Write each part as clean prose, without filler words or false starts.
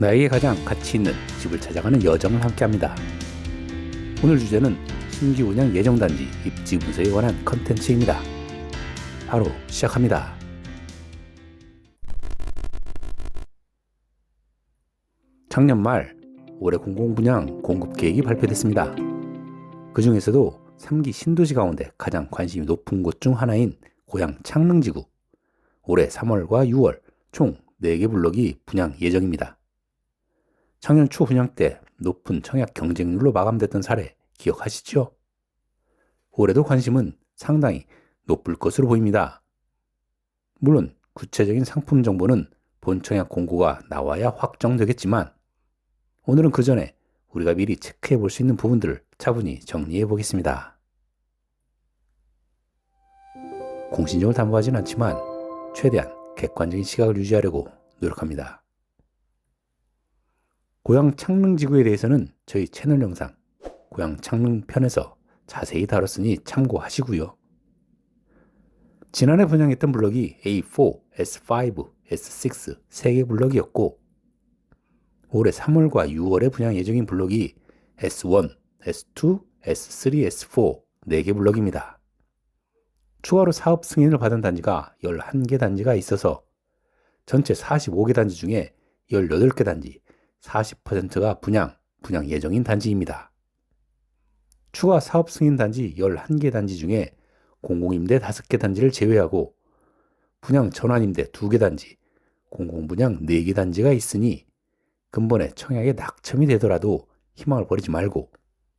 나에게 가장 가치 있는 집을 찾아가는 여정을 함께합니다. 오늘 주제는 신규 운영 예정단지 입지 문서에 관한 컨텐츠입니다. 바로 시작합니다. 작년 말 올해 공공분양 공급 계획이 발표됐습니다. 그 중에서도 3기 신도시 가운데 가장 관심이 높은 곳 중 하나인 고양 창릉지구, 올해 3월과 6월 총 4개 블록이 분양 예정입니다. 작년 초 분양 때 높은 청약 경쟁률로 마감됐던 사례 기억하시죠? 올해도 관심은 상당히 높을 것으로 보입니다. 물론 구체적인 상품 정보는 본 청약 공고가 나와야 확정되겠지만 오늘은 그 전에 우리가 미리 체크해 볼 수 있는 부분들을 차분히 정리해 보겠습니다. 공신력을 담보하지는 않지만 최대한 객관적인 시각을 유지하려고 노력합니다. 고양 창릉지구에 대해서는 저희 채널 영상 고양 창릉 편에서 자세히 다뤘으니 참고하시고요. 지난해 분양했던 블럭이 A4, S5, S6 3개 블럭이었고 올해 3월과 6월에 분양 예정인 블럭이 S1, S2, S3, S4 4개 블럭입니다. 추가로 사업 승인을 받은 단지가 11개 단지가 있어서 전체 45개 단지 중에 18개 단지 40%가 분양 예정인 단지입니다. 추가 사업 승인 단지 11개 단지 중에 공공임대 5개 단지를 제외하고 분양 전환임대 2개 단지, 공공분양 4개 단지가 있으니 근본에 청약에 낙첨이 되더라도 희망을 버리지 말고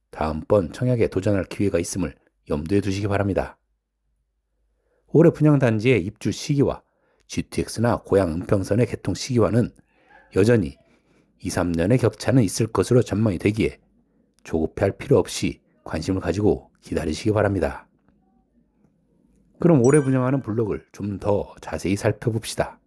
다음번 청약에 도전할 기회가 있음을 염두에 두시기 바랍니다. 올해 분양 단지의 입주 시기와 GTX나 고양 은평선의 개통 시기와는 여전히 2, 3년의 격차는 있을 것으로 전망이 되기에 조급해할 필요 없이 관심을 가지고 기다리시기 바랍니다. 그럼 올해 분양하는 블록을 좀 더 자세히 살펴봅시다.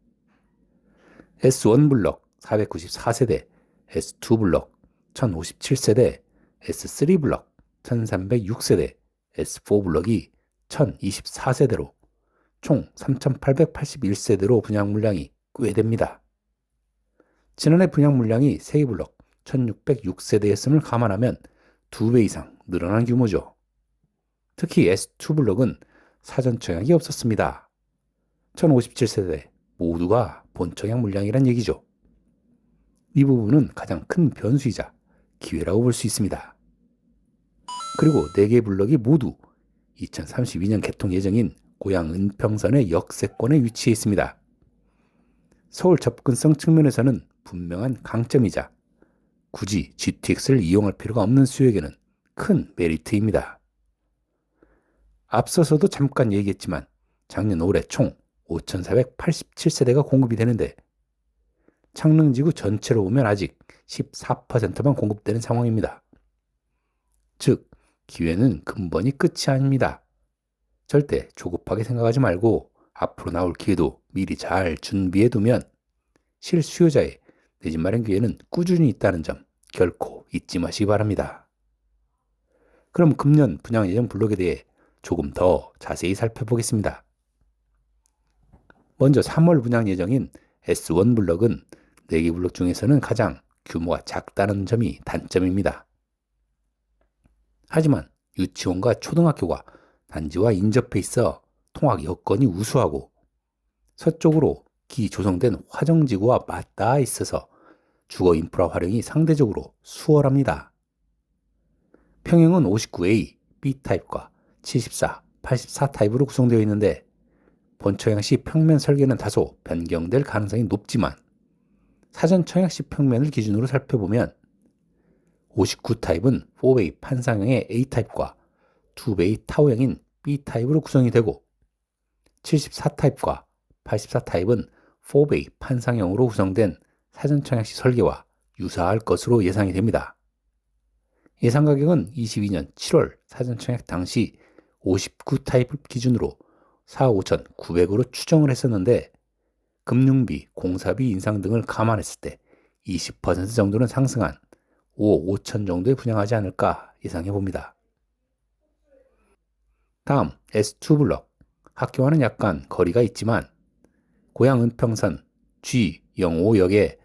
S1 블록 494세대, S2 블록 1057세대, S3 블록 1306세대, S4 블록이 1024세대로 총 3881세대로 분양 물량이 꽤 됩니다. 지난해 분양 물량이 3개 블록 1606세대였음을 감안하면 2배 이상 늘어난 규모죠. 특히 S2 블록은 사전 청약이 없었습니다. 1057세대 모두가 본 청약 물량이란 얘기죠. 이 부분은 가장 큰 변수이자 기회라고 볼 수 있습니다. 그리고 4개 블록이 모두 2032년 개통 예정인 고양 은평선의 역세권에 위치해 있습니다. 서울 접근성 측면에서는 분명한 강점이자 굳이 GTX를 이용할 필요가 없는 수요에게는 큰 메리트입니다. 앞서서도 잠깐 얘기했지만 작년 올해 총 5,487세대가 공급이 되는데 창릉지구 전체로 보면 아직 14%만 공급되는 상황입니다. 즉, 기회는 근본이 끝이 아닙니다. 절대 조급하게 생각하지 말고 앞으로 나올 기회도 미리 잘 준비해 두면 실수요자의 내 집 마련 기회는 꾸준히 있다는 점 결코 잊지 마시기 바랍니다. 그럼 금년 분양 예정 블록에 대해 조금 더 자세히 살펴보겠습니다. 먼저 3월 분양 예정인 S1 블록은 4개 블록 중에서는 가장 규모가 작다는 점이 단점입니다. 하지만 유치원과 초등학교가 단지와 인접해 있어 통학 여건이 우수하고 서쪽으로 기조성된 화정지구와 맞닿아 있어서 주거 인프라 활용이 상대적으로 수월합니다. 평형은 59A, B타입과 74, 84 타입으로 구성되어 있는데 본 청약 시 평면 설계는 다소 변경될 가능성이 높지만 사전 청약 시 평면을 기준으로 살펴보면 59 타입은 4베이 판상형의 A타입과 2베이 타워형인 B타입으로 구성이 되고 74 타입과 84 타입은 4베이 판상형으로 구성된 사전 청약 시 설계와 유사할 것으로 예상이 됩니다. 예상 가격은 22년 7월 사전 청약 당시 59 타입을 기준으로 4억 5,900으로 추정을 했었는데 금융비, 공사비 인상 등을 감안했을 때 20% 정도는 상승한 5억 5천 정도에 분양하지 않을까 예상해 봅니다. 다음 S2 블록, 학교와는 약간 거리가 있지만 고양 은평선 G05역에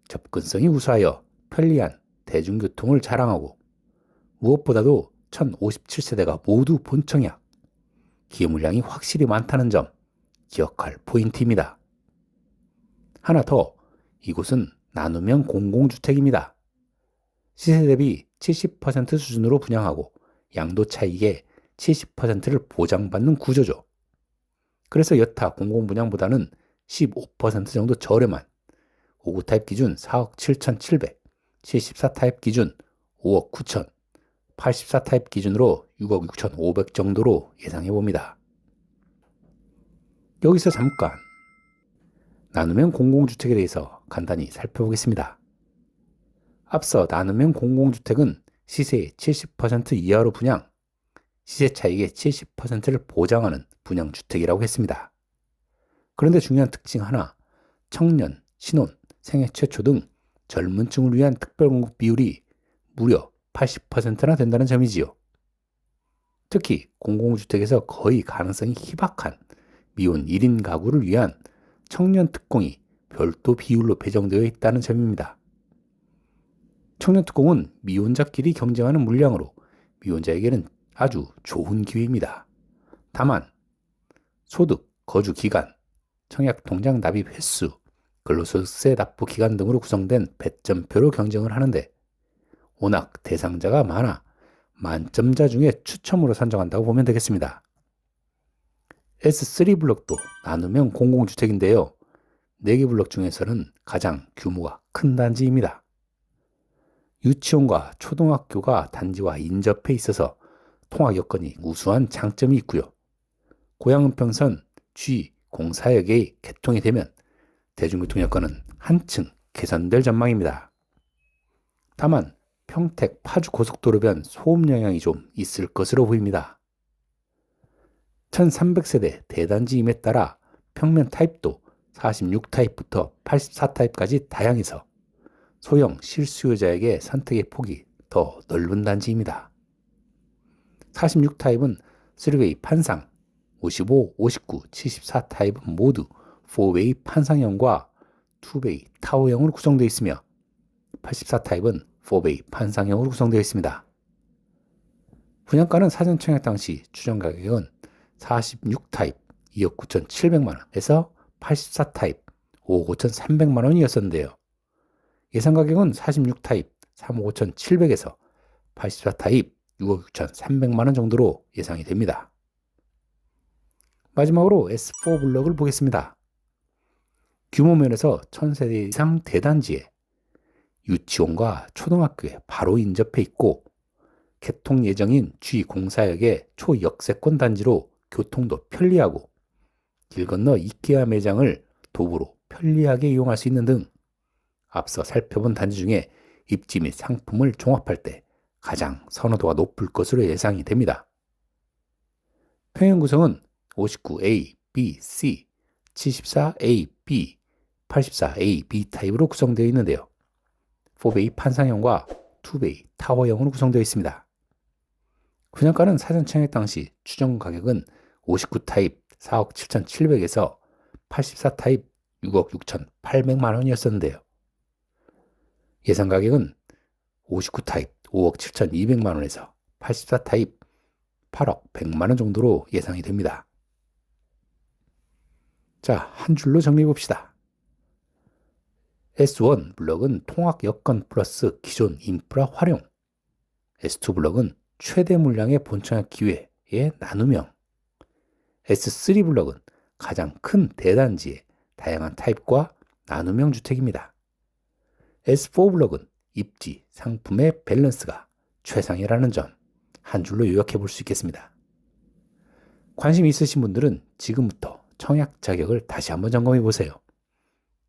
접근성이 우수하여 편리한 대중교통을 자랑하고 무엇보다도 1057세대가 모두 본청약, 기물량이 확실히 많다는 점 기억할 포인트입니다. 하나 더, 이곳은 나누면 공공주택입니다. 시세 대비 70% 수준으로 분양하고 양도 차익의 70%를 보장받는 구조죠. 그래서 여타 공공분양보다는 15% 정도 저렴한 5구 타입 기준 4억 7,700, 74 타입 기준 5억 9천, 84 타입 기준으로 6억 6,500 정도로 예상해 봅니다. 여기서 잠깐 나누면 공공주택에 대해서 간단히 살펴보겠습니다. 앞서 나누면 공공주택은 시세의 70% 이하로 분양, 시세 차익의 70%를 보장하는 분양주택이라고 했습니다. 그런데 중요한 특징 하나, 청년, 신혼, 생애 최초 등 젊은 층을 위한 특별공급 비율이 무려 80%나 된다는 점이지요. 특히 공공주택에서 거의 가능성이 희박한 미혼 1인 가구를 위한 청년 특공이 별도 비율로 배정되어 있다는 점입니다. 청년 특공은 미혼자끼리 경쟁하는 물량으로 미혼자에게는 아주 좋은 기회입니다. 다만 소득, 거주 기간, 청약 통장 납입 횟수, 근로소득세 납부 기간 등으로 구성된 배점표로 경쟁을 하는데 워낙 대상자가 많아 만점자 중에 추첨으로 선정한다고 보면 되겠습니다. S3 블록도 나누면 공공주택인데요. 4개 블록 중에서는 가장 규모가 큰 단지입니다. 유치원과 초등학교가 단지와 인접해 있어서 통학 여건이 우수한 장점이 있고요. 고양은평선 G 공사역에 개통이 되면 대중교통 여건은 한층 개선될 전망입니다. 다만 평택 파주 고속도로변 소음 영향이 좀 있을 것으로 보입니다. 1300세대 대단지임에 따라 평면 타입도 46 타입부터 84 타입까지 다양해서 소형 실수요자에게 선택의 폭이 더 넓은 단지입니다. 46 타입은 3웨이 판상, 55, 59, 74 타입은 모두 4웨이 판상형과 2웨이 타워형으로 구성되어 있으며 84 타입은 4웨이 판상형으로 구성되어 있습니다. 분양가는 사전 청약 당시 추정 가격은 46 타입 2억 9,700만원에서 84 타입 5억 5,300만원이었었는데요. 예상 가격은 46 타입 3억 5,700에서 84 타입 6억 6,300만원 정도로 예상이 됩니다. 마지막으로 S4 블럭을 보겠습니다. 규모 면에서 1000세대 이상 대단지에 유치원과 초등학교에 바로 인접해 있고 개통 예정인 G04역의 초역세권 단지로 교통도 편리하고 길 건너 이케아 매장을 도보로 편리하게 이용할 수 있는 등 앞서 살펴본 단지 중에 입지 및 상품을 종합할 때 가장 선호도가 높을 것으로 예상이 됩니다. 평형 구성은 59A, B, C, 74A, B, 84A, B 타입으로 구성되어 있는데요. 4베이 판상형과 2베이 타워형으로 구성되어 있습니다. 분양가는 사전 청약 당시 추정 가격은 59 타입 4억 7,700에서 84 타입 6억 6,800만 원이었었는데요. 예상 가격은 59 타입 5억 7,200만 원에서 84 타입 8억 100만 원 정도로 예상이 됩니다. 자, 한 줄로 정리해 봅시다. S1 블럭은 통학 여건 플러스 기존 인프라 활용. S2 블럭은 최대 물량의 본청약 기회의 나눔형. S3 블럭은 가장 큰 대단지의 다양한 타입과 나눔형 주택입니다. S4 블럭은 입지, 상품의 밸런스가 최상이라는 점 한 줄로 요약해 볼 수 있겠습니다. 관심 있으신 분들은 지금부터 청약 자격을 다시 한번 점검해 보세요.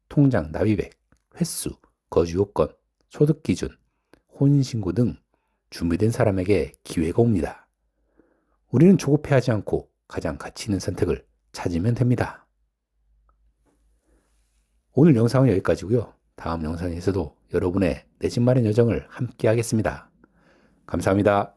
통장 납입액, 횟수, 거주 요건, 소득 기준, 혼인신고 등 준비된 사람에게 기회가 옵니다. 우리는 조급해하지 않고 가장 가치 있는 선택을 찾으면 됩니다. 오늘 영상은 여기까지고요. 다음 영상에서도 여러분의 내 집 마련 여정을 함께 하겠습니다. 감사합니다.